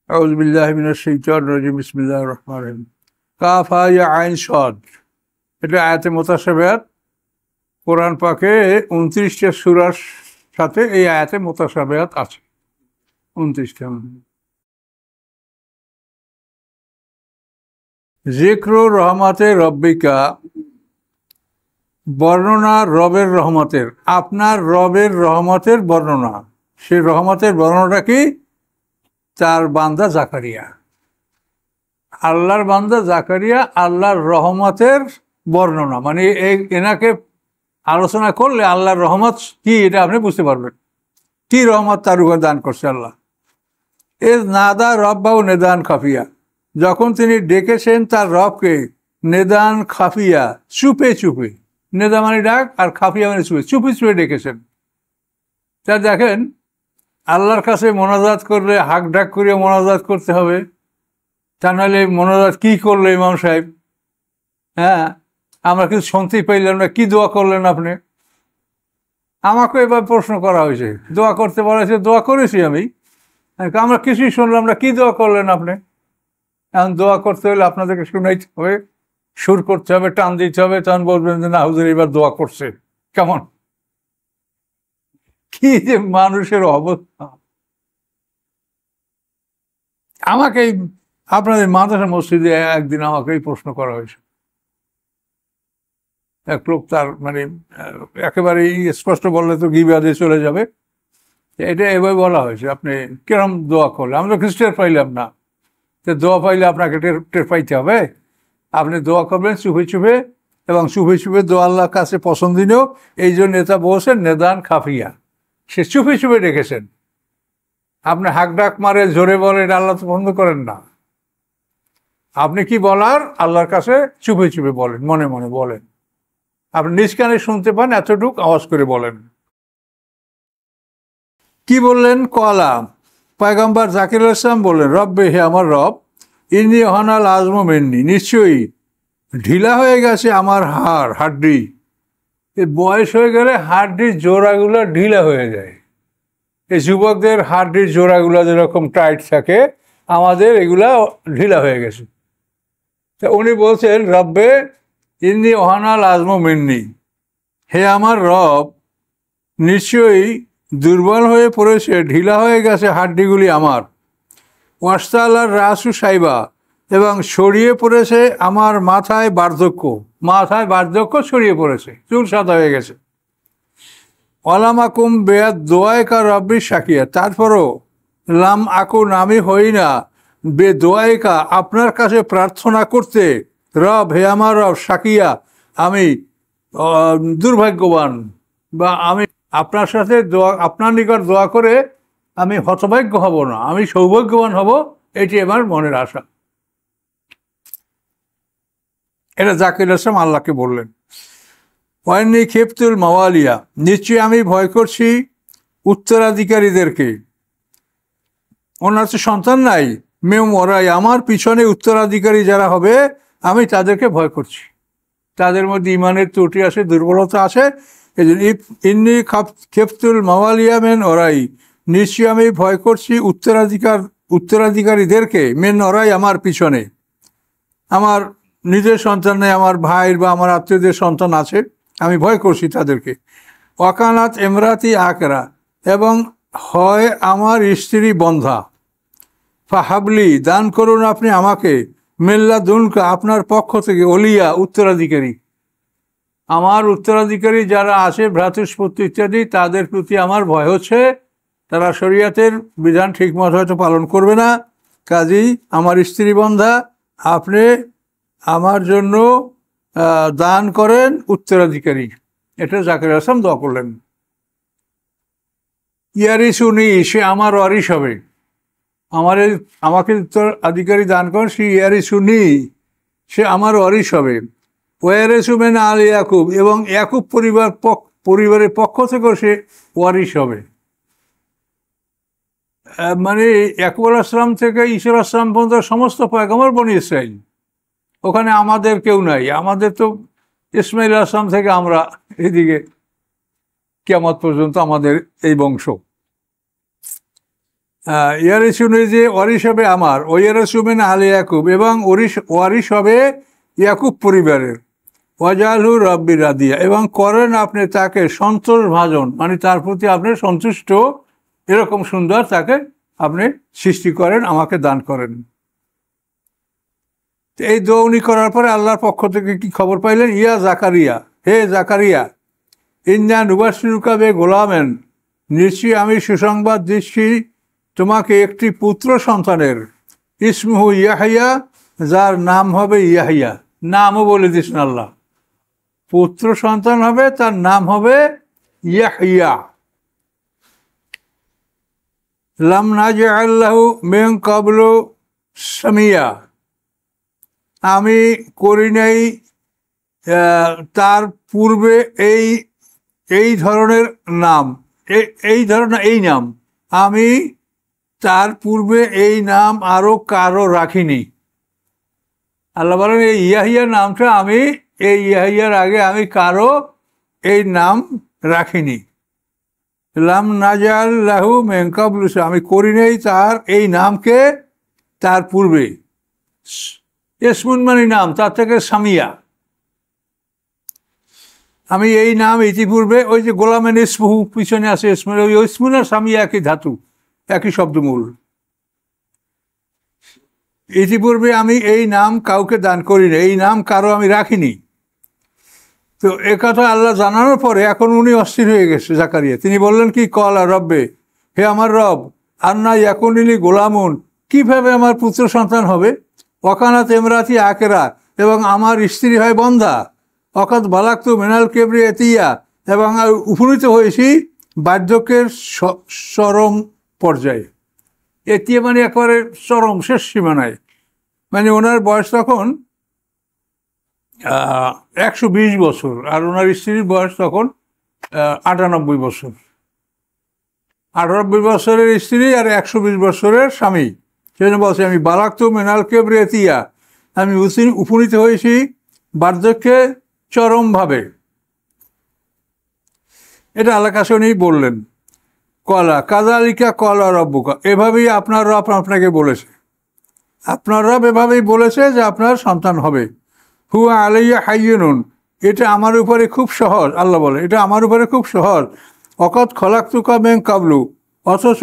আউযু বিল্লাহি মিনাশ শাইতানির রাজিম বিসমিল্লাহির রহমানির রহিম কাফ হা ইয়া আইন সাদ। এটা আয়াতে মুতাশাবিহাত। কোরআন পাকে ২৯টা সূরার সাথে এই আয়াতে মুতাশাবিহাত আছে ২৯টা। যিকরু রহমাতে রব্বিকা, বর্ণনা রবের রহমতের, আপনার রবের রহমতের বর্ণনা। সেই রহমতের বর্ণনাটা কি? তার বান্দা জাকারিয়া, আল্লাহর বান্দা জাকারিয়া আল্লাহর রহমতের বর্ণনা, মানে এনাকে আলোচনা করলে আল্লাহর রহমত কি এটা আপনি বুঝতে পারবেন। কি রহমত তার উপর দান করছে আল্লাহ। নাদা রব্বাহু নেদান খাফিয়া, যখন তিনি ডেকেছেন তার রবকে নেদান খাফিয়া, চুপে চুপে। নেদা মানে ডাক, আর খাফিয়া মানে চুপে চুপে চুপে ডেকেছেন। তা দেখেন, আল্লাহর কাছে মোনাজাত করলে হাক ডাক করিয়া মোনাজাত করতে হবে, তা নাহলে মোনাজাত কি করলো ইমাম সাহেব? হ্যাঁ, আমরা কিছু শুনতেই পাইলাম না, কি দোয়া করলেন আপনি? আমাকে এবার প্রশ্ন করা হয়েছে, দোয়া করতে বলা হয়েছে, দোয়া করেছি আমি, আমরা কিছুই শুনলাম না, কি দোয়া করলেন আপনি? এখন দোয়া করতে হলে আপনাদেরকে শুনাইতে হবে, সুর করতে হবে, টান দিতে হবে, তখন বলবেন যে না হুজুর এবার দোয়া করছে। কেমন কি যে মানুষের অবস্থা! আমাকে আপনাদের মাদ্রাসা মসজিদে একদিন আমাকে এই প্রশ্ন করা হয়েছে। এক লোক তার মানে একেবারে স্পষ্ট বললে তো গিবাদে চলে যাবে, এটা এভাবে বলা হয়েছে, আপনি কিরম দোয়া করলে? আমরা খ্রিস্টান পাইলাম না, তো দোয়া পাইলে আপনাকে টের পাইতে হবে। আপনি দোয়া করবেন চুপে চুপে, এবং চুপে চুপে দোয়া আল্লাহর কাছে পছন্দনীয়। এই জন্য নেতা বলছেন নেদান খাফিয়া, সে চুপে চুপে ডেকেছেন। আপনি হাক ডাক মারে জোরে বলেন, আল্লাহ তো বন্ধ করেন না। আপনি কি বলার আল্লাহর কাছে চুপে চুপে বলেন, মনে মনে বলেন। আপনি নিজ কানে শুনতে পান, এতটুক আওয়াজ করে বলেন। কি বললেন? কলা পয়গম্বর জাকির ইসলাম বললেন, রব্বে, হে আমার রব, ইন্নি হনাল আজম মেননি, নিশ্চয়ই ঢিলা হয়ে গেছে আমার হাড্ডি। এই বয়স হয়ে গেলে হাড্ডির জোড়াগুলো ঢিলা হয়ে যায়। এই যুবকদের হাড্ডির জোড়াগুলো যেরকম টাইট থাকে, আমাদের এগুলা ঢিলা হয়ে গেছে। তা উনি বলছেন, রব্বে ইন্নি ওহানাল আজম মিন্নি, হে আমার রব, নিশ্চয়ই দুর্বল হয়ে পড়েছে, ঢিলা হয়ে গেছে হাড্ডিগুলি আমার। ওয়াস্তালার রাসু সাইবা, এবং ছড়িয়ে পড়েছে আমার মাথায় বার্ধক্য। মাথায় বার্ধক্য ছড়িয়ে পড়েছে, চুল সাদা হয়ে গেছে। অলামাকুম বেয়াদ দোয়ায়কা রব্বি সাকিয়া, তারপরও লাম আকুন, আমি হই না, বে দোয়ায়কা, আপনার কাছে প্রার্থনা করতে, রব, হে আমার রব, সাকিয়া, আমি দুর্ভাগ্যবান, বা আমি আপনার সাথে দোয়া, আপনার নিকট দোয়া করে আমি হতভাগ্য হব না, আমি সৌভাগ্যবান হব, এটি আমার মনের আশা। এটা জাকির ইসলাম আল্লাহকে বললেন। ওয়াইনি খেপতুল মাওয়ালিয়া, নিশ্চয়ই আমি ভয় করছি উত্তরাধিকারীদেরকে। ওনার তো সন্তান নাই, মেয়ে মরাই, আমার পিছনে উত্তরাধিকারী যারা হবে আমি তাদেরকে ভয় করছি। তাদের মধ্যে ইমানের ত্রুটি আছে, দুর্বলতা আছে। এই জন্য ইন্নি খেপতুল মাওয়ালিয়া মেন ওরাই, নিশ্চয়ই আমি ভয় করছি উত্তরাধিকারীদেরকে, মেন ওরাই, আমার পিছনে। আমার নিজের সন্তান নেই, আমার ভাইয়ের বা আমার আত্মীয়দের সন্তান আছে, আমি ভয় করছি তাদেরকে। ওয়াকানাত এমরাতি আকরা, এবং হয় আমার স্ত্রী বন্ধা। ফাহাবলি, দান করুন আপনি আমাকে, মেল্লা দুনকা, আপনার পক্ষ থেকে, অলিয়া, উত্তরাধিকারী। আমার উত্তরাধিকারী যারা আছে, ভ্রাতুষ্পুত্র ইত্যাদি, তাদের প্রতি আমার ভয় হচ্ছে, তারা শরীয়তের বিধান ঠিকমতো হয়তো পালন করবে না। কাজেই আমার স্ত্রী বন্ধা, আপনি আমার জন্য দান করেন উত্তরাধিকারী। এটা জাকির ইসলাম দোয়া করলেন। ইয়ারিসুনি, সে আমার ওয়ারিস হবে। আমাকে উত্তরাধিকারী দান করেন, সে ইয়ারিসুনি, সে আমার ওয়ারিস হবে। ওয়ারিসু মিন আল ইয়াকুব, এবং ইয়াকুব পরিবারের পক্ষ থেকেও সে ওয়ারিস হবে। মানে ইয়াকুব আলাইহিস সালাম থেকে ঈসা আলাইহিস সালাম পর্যন্ত সমস্ত পয়গম্বর বনি ইসরাইল। ওখানে আমাদের কেউ নাই, আমাদের তো ইসমাইল আসলাম থেকে আমরা এদিকে কিয়ামত পর্যন্ত আমাদের এই বংশ। ইয়ারিসুনি যে ওয়ারিস হবে আমার, ও ইয়ারসুমিন আলী ইয়াকুব, এবং ওয়ারিস হবে ইয়াকুব পরিবারের। ওয়াজালহু রব্বি রাদিয়া, এবং করেন আপনি তাকে সন্তোষ ভাজন, মানে তার প্রতি আপনি সন্তুষ্ট, এরকম সুন্দর তাকে আপনি সৃষ্টি করেন, আমাকে দান করেন। এই দোয়া উনি করার পরে আল্লাহর পক্ষ থেকে কি খবর পাইলেন? ইয়া জাকারিয়া, হে জাকারিয়া, ইন্না নুবাশিরুকা বে গোলামেন, নিশ্চয়ই আমি সুসংবাদ দিচ্ছি তোমাকে একটি পুত্র সন্তানের, ইসমুহু ইয়াহিয়া, যার নাম হবে ইয়াহিয়া। নামও বলে দিচ্ছেন আল্লাহ, পুত্র সন্তান হবে, তার নাম হবে ইয়াহিয়া। লাম নাজআল লাহু মিন ক্বাবলু সামিয়া, আমি করি নাই তার পূর্বে এই ধরনের নাম, এই নাম, আমি তার পূর্বে এই নাম আরো কারো রাখিনি। আল্লাহ বলেন এই ইয়াহিয়া নামটা আমি, এই ইয়াহিয়ার আগে আমি কারো এই নাম রাখিনি। লাম নাজআল লাহু মিন ক্বাবলু, আমি করি নাই তার এই নামকে তার পূর্বে। ইসমুন মানে নাম, তার থেকে সামিয়া, আমি এই নাম ইতিপূর্বে, ওই যে গোলামের ইসমুহু পিছনে আছে, ইসমুন, ওই ইসমুন আর সামিয়া একই ধাতু, একই শব্দমূল। ইতিপূর্বে আমি এই নাম কাউকে দান করি না, এই নাম কারো আমি রাখিনি। তো একথা আল্লাহ জানানোর পরে এখন উনি অস্থির হয়ে গেছে জাকারিয়া। তিনি বললেন কি, কলা রব্বে, হে আমার রব, আন্না ইয়াকুনিলি গোলামুন, কিভাবে আমার পুত্র সন্তান হবে? ওয়াকানাত ইমরাতি আকেরা, এবং আমার স্ত্রী হয় বন্ধা। ওয়াকাদ বালাগতু মিনাল কিবরি আতিয়া, এবং উপনীত হয়েছি বার্ধক্যের চরম পর্যায়ে। এতিয়া মানে একেবারে চরম শেষ সীমানায়, মানে ওনার বয়স তখন 120 বছর, আর ওনার স্ত্রীর বয়স তখন 98 বছর। 98 বছরের স্ত্রী আর 120 বছরের স্বামী। সেজন্য বলছে আমি বালাগতু মিনাল কিবরি আতিয়া, আমি উপনীত হয়েছি বার্ধক্যে চরমভাবে। এটা আল্লাহর কাছে উনি বললেন। কলা কাযালিকা কলা রব্বুকা, এভাবেই আপনার রব আপনাকে বলেছে, আপনার রব এভাবেই বলেছে যে আপনার সন্তান হবে। হুয়া আলাইয়া হাইয়িনুন, এটা আমার উপরে খুব সহজ। আল্লাহ বলে এটা আমার উপরে খুব সহজ। ওয়াকাদ খলাকতুকা মিন ক্বাবলু, অথচ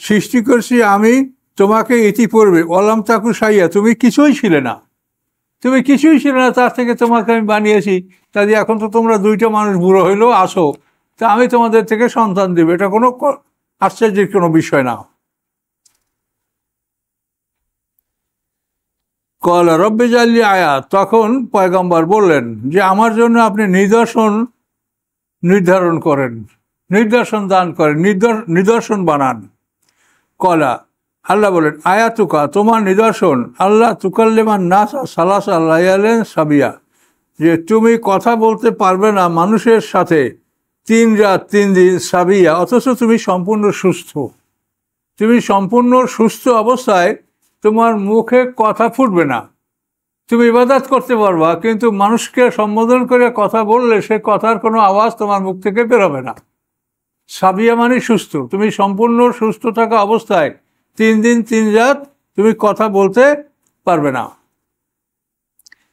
সৃষ্টি করছি আমি তোমাকে ইতিপূর্বে। ওয়ালাম তাকু শাইয়া, তুমি কিছুই ছিলে না, তুমি কিছুই ছিলে না, তার থেকে তোমাকে আমি বানিয়েছি। কাজে এখন তো তোমরা দুইটা মানুষ বুড়ো হইলেও আসো, তা আমি তোমাদের থেকে সন্তান দেব, এটা কোনো আশ্চর্যের কোনো বিষয় না। কলা রব্বি জাল্লি আয়াত, তখন পয়গম্বর বললেন যে আমার জন্য আপনি নিদর্শন নির্ধারণ করেন, নিদর্শন দান করেন, নিদর্শন বানান। কলা আল্লাহ বলেন আয়াতুকা, তোমার নিদর্শন, আল্লাহ তুকাল্লিমান নাসা সালাসা লায়ালেন সাবিয়া, যে তুমি কথা বলতে পারবে না মানুষের সাথে 3 রাত 3 দিন সাবিয়া, অথচ তুমি সম্পূর্ণ সুস্থ। তুমি সম্পূর্ণ সুস্থ অবস্থায় তোমার মুখে কথা ফুটবে না, তুমি ইবাদত করতে পারবা, কিন্তু মানুষকে সম্বোধন করে কথা বললে সে কথার কোনো আওয়াজ তোমার মুখ থেকে বেরোবে না। সাবিয়া মানে সুস্থ, তুমি সম্পূর্ণ সুস্থ থাকা অবস্থায় 3 দিন 3 রাত তুমি কথা বলতে পারবে না।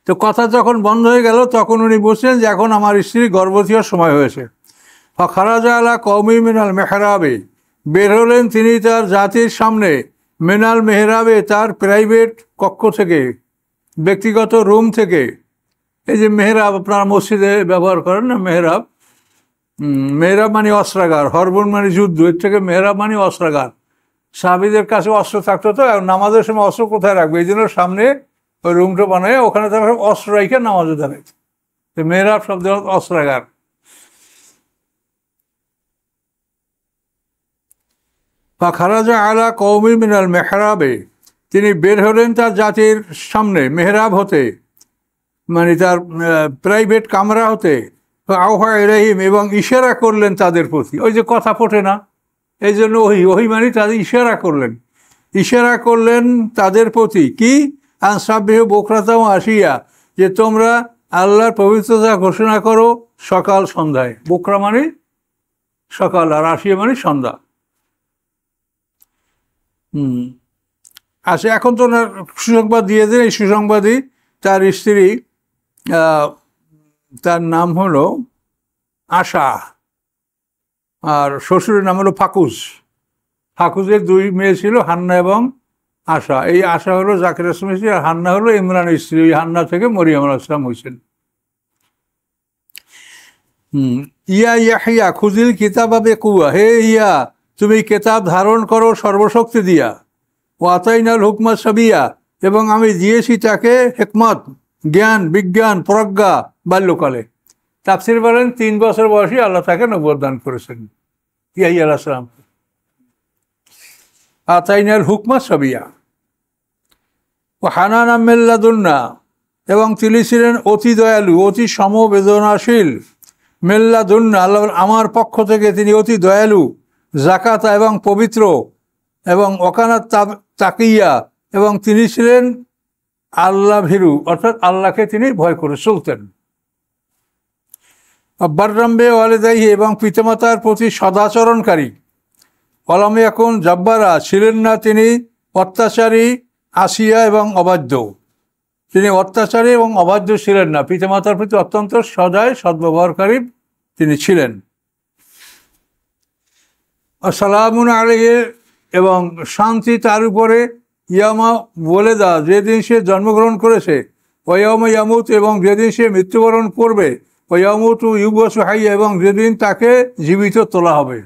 তো কথা যখন বন্ধ হয়ে গেল, তখন উনি বলছেন যে এখন আমার স্ত্রী গর্ভবতী হওয়ার সময় হয়েছে। খারাজা আলা কওমি মিনাল মেহরাবে, বের হলেন তিনি তার জাতির সামনে, মিনাল মেহরাবে, তার প্রাইভেট কক্ষ থেকে, ব্যক্তিগত রুম থেকে। এই যে মেহরাব আপনারা মসজিদে ব্যবহার করেন না, মেহরাব, মেহরাব মানে অস্ত্রাগার, হরবন মানে যুদ্ধ, এর থেকে মেহরাব মানে অস্ত্রাগার। সাহাবীদের কাছে অস্ত্র থাকতো, তো নামাজের সময় অস্ত্র কোথায় রাখবে, এই জন্য সামনে ওই রুমটা বানায়, ওখানে তারা অস্ত্র রাখে নামাজে দাঁড়ায়। তো মেহরাব শব্দ অস্ত্রাগার। খারাজা আলা কওমি মিনাল মেহরাবে, তিনি বের হলেন তার জাতির সামনে, মেহরাব হতে মানে তার প্রাইভেট কামরা হতে। আওহা ইলাইহিম, এবং ইশারা করলেন তাদের প্রতি। ওই যে কথা ফোটে না, এই জন্য ওহি মানে তাদের ইশারা করলেন তাদের প্রতি কি, আনসাবিহু বুকরাতাও আসিয়া, যে তোমরা আল্লাহর পবিত্রতা ঘোষণা করো সকাল সন্ধ্যায়। বুকরা মানে সকাল, আর আসিয়া মানে সন্ধ্যা। হুম। আচ্ছা, এখন তো না সুসংবাদ দিয়ে দেন। এই সুসংবাদই তার স্ত্রী, তার নাম হলো আশা, আর শ্বশুরের নাম হলো ফাকুজ। ফাকুজের 2 মেয়ে ছিল, হান্না এবং আশা। এই আশা হলো জাকির ইসলামের স্ত্রী, আর হান্না হলো ইমরানের স্ত্রী। ওই হান্না থেকে মরিয়ম আলাইহিস সালাম হয়েছেন। ইয়া ইয়াহিয়া খুজিল কিতাবা বিকুয়া, হে ইয়া তুমি কেতাব ধারণ করো সর্বশক্তি দিয়া। ও আতাইনাল হুকমা সাবিয়া, এবং আমি দিয়েছি তাকে হিকমত, জ্ঞান, বিজ্ঞান, প্রজ্ঞা বাল্যকালে। তাফসীর বলেন 3 বছর বয়সী আল্লাহ তাকে নবুয়ত দান করেছেন ইয়াহিয়া আলাইহিস সালাম। আতাইনাল হুকমা সাবিয়া ও হানানা মিন লাদুন্না, এবং তিনি ছিলেন অতি দয়ালু, অতি সমবেদনাশীল। মিন লাদুন্না, আল্লাহ আমার পক্ষ থেকে তিনি অতি দয়ালু, জাকাতা এবং পবিত্র, এবং ওকানা তাকিয়া, এবং তিনি ছিলেন আল্লাহ ভীরু, অর্থাৎ আল্লাহকে তিনি ভয় করে চলতেন। বাররাম্বে ওয়ালিদাইহি, এবং পিতামাতার প্রতি সদাচরণকারী। ওয়ালাম ইয়াকুন জাব্বারা, ছিলেন না তিনি অত্যাচারী, আসিয়া এবং অবাধ্য। তিনি অত্যাচারী এবং অবাধ্য ছিলেন না, পিতামাতার প্রতি অত্যন্ত সদয় সদ্ব্যবহারকারী তিনি ছিলেন। আসসালামুন আলাইহি, এবং শান্তি তার উপরে, ইয়ামা ওয়ালেদা, যেদিন সে জন্মগ্রহণ করেছে, ওয়ায়ামা ইয়ামুত, এবং যেদিন সে মৃত্যুবরণ করবে, ওয়ায়ামুতু ইউবাসু হাইয়া, এবং যেদিন তাকে জীবিত তোলা হবে।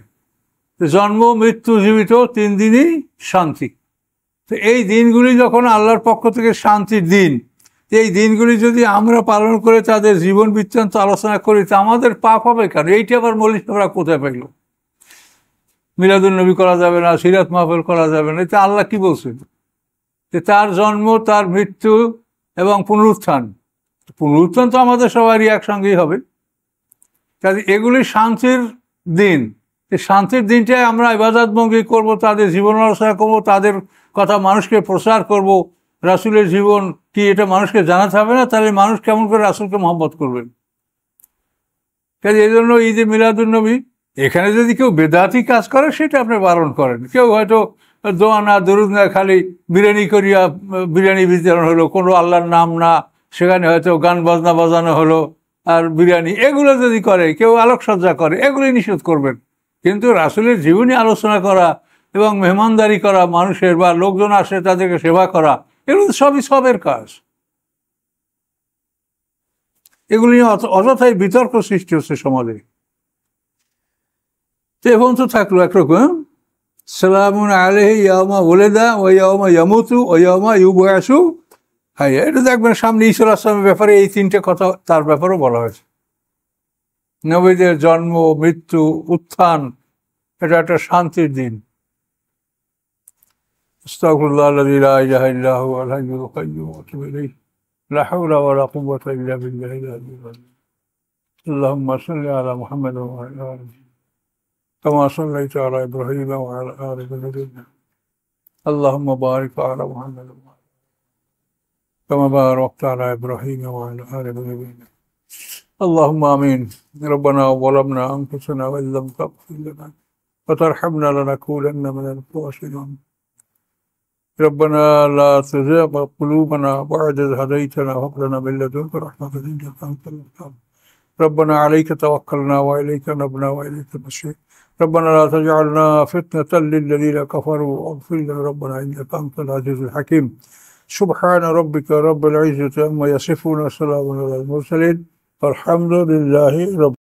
জন্ম, মৃত্যু, জীবিত 3 দিনই শান্তি। তো এই দিনগুলি যখন আল্লাহর পক্ষ থেকে শান্তির দিন, এই দিনগুলি যদি আমরা পালন করে তাদের জীবন বৃত্তান্ত আলোচনা করি, তা আমাদের পাপ হবে কেন? এইটা আবার মৌলভী সাহেবরা কোথায় পাইল? মিলাদুন নবী করা যাবে না, সিরাত মাহফিল করা যাবে না, এটা আল্লাহ কি বলছেন? যে তার জন্ম, তার মৃত্যু এবং পুনরুত্থান। পুনরুত্থান তো আমাদের সবারই একসঙ্গেই হবে। কাজে এগুলি শান্তির দিন। এই শান্তির দিনটাই আমরা ইবাদত বন্দেগী করবো, তাদের জীবন আলোচনা করবো, তাদের কথা মানুষকে প্রচার করব। রাসূলের জীবন কি এটা মানুষকে জানাতে হবে না? তাহলে মানুষ কেমন করে রাসূলকে মহব্বত করবেন? কাজে এই জন্য ঈদে মিলাদুন নবী, এখানে যদি কেউ বেদাতি কাজ করে সেটা আপনি বারণ করেন। কেউ হয়তো দোয়া না, দরুদ না, খালি বিরিয়ানি করিয়া বিরিয়ানি বিতরণ হলো, কোনো আল্লাহর নাম না, সেখানে হয়তো গান বাজনা বাজানো হলো আর বিরিয়ানি, এগুলো যদি করে, কেউ আলোকসজ্জা করে, এগুলি নিষেধ করবেন। কিন্তু রাসূলের জীবনী আলোচনা করা এবং মেহমানদারি করা মানুষের, বা লোকজন আসে তাদেরকে সেবা করা, এগুলো সবই সবের কাজ। এগুলি নিয়ে অযথাই বিতর্ক সৃষ্টি হচ্ছে সমাজে। তো এখন তো থাকলো একরকম সালামুন আলাইহি ইয়াউমা ওয়ালাদা ওয়া ইয়াউমা ইয়ামুতু ওয়া ইয়াউমা ইউবআসু হাইয়া। এটা দেখবেন সামনে ঈসা আলাইহিস সালামের ব্যাপারে এই 3টে কথা তার ব্যাপারেও বলা হয়েছে। নবীদের জন্ম, মৃত্যু, উত্থান, এটা একটা শান্তির দিন। আস্তাগফিরুল্লাহ আল্লাযী লা ইলাহা ইল্লা হুয়াল হাইয়ুল কাইয়্যুম ওয়া আতুবু ইলাইহি লা হাওলা ওয়া লা কুওয়াতা ইল্লা বিল্লাহিল আলিয়্যিল আযীম। আল্লাহুম্মা সাল্লি আলা মুহাম্মাদ ওয়া আলা আলি কামা সাল্লাইতা আলা ইব্রাহিম ওয়া আলা আলি ইব্রাহিম। আল্লাহুম্মা বারিক আলা মুহাম্মাদ কামা বারাকতা আলা ইব্রাহিম ওয়া আলা আলি ইব্রাহিম। اللهم آمين. ربنا ظلمنا أنفسنا وإن لم تغفر لنا وترحمنا لنكونن من الخاسرين. ربنا لا تزغ قلوبنا بعد إذ هديتنا وهب لنا من لدنك رحمة إنك أنت الوهاب. ربنا عليك توكلنا وإليك نبنا وإليك المصير. ربنا لا تجعلنا فتنة للذين كفروا واغفر لنا ربنا إنك أنت العزيز الحكيم. سبحان ربك رب العزة عما يصفون وسلام على المرسلين والحمد لله رب